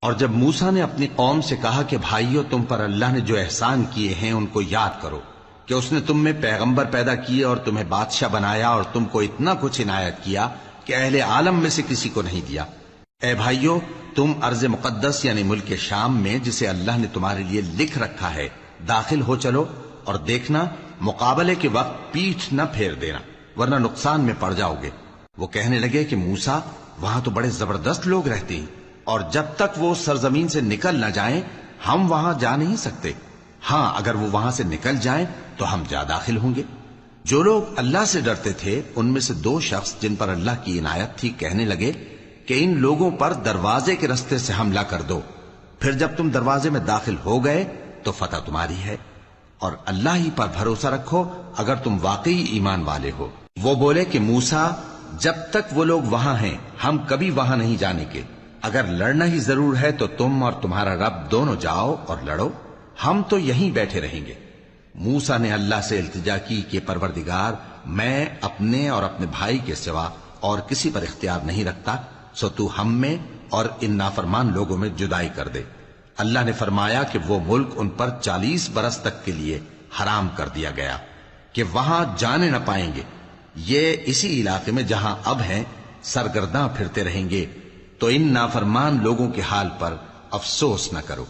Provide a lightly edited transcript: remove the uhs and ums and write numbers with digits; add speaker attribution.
Speaker 1: اور جب موسیٰ نے اپنی قوم سے کہا کہ بھائیو تم پر اللہ نے جو احسان کیے ہیں ان کو یاد کرو کہ اس نے تم میں پیغمبر پیدا کیے اور تمہیں بادشاہ بنایا اور تم کو اتنا کچھ عنایت کیا کہ اہل عالم میں سے کسی کو نہیں دیا. اے بھائیو تم ارض مقدس یعنی ملک شام میں جسے اللہ نے تمہارے لیے لکھ رکھا ہے داخل ہو چلو، اور دیکھنا مقابلے کے وقت پیٹھ نہ پھیر دینا ورنہ نقصان میں پڑ جاؤ گے. وہ کہنے لگے کہ موسیٰ وہاں تو بڑے زبردست لوگ رہتے ہیں اور جب تک وہ سرزمین سے نکل نہ جائیں ہم وہاں جا نہیں سکتے. ہاں اگر وہ وہاں سے نکل جائیں تو ہم جا داخل ہوں گے. جو لوگ اللہ سے ڈرتے تھے ان میں سے 2 شخص جن پر اللہ کی عنایت تھی کہنے لگے کہ ان لوگوں پر دروازے کے رستے سے حملہ کر دو، پھر جب تم دروازے میں داخل ہو گئے تو فتح تمہاری ہے، اور اللہ ہی پر بھروسہ رکھو اگر تم واقعی ایمان والے ہو. وہ بولے کہ موسیٰ جب تک وہ لوگ وہاں ہیں ہم کبھی وہاں نہیں جانے کے. اگر لڑنا ہی ضرور ہے تو تم اور تمہارا رب دونوں جاؤ اور لڑو، ہم تو یہیں بیٹھے رہیں گے. موسیٰ نے اللہ سے التجا کی کہ پروردگار میں اپنے اور اپنے بھائی کے سوا اور کسی پر اختیار نہیں رکھتا، سو تو ہم میں اور ان نافرمان لوگوں میں جدائی کر دے. اللہ نے فرمایا کہ وہ ملک ان پر 40 برس تک کے لیے حرام کر دیا گیا کہ وہاں جانے نہ پائیں گے. یہ اسی علاقے میں جہاں اب ہیں سرگرداں پھرتے رہیں گے. تو ان نافرمان لوگوں کے حال پر افسوس نہ کرو.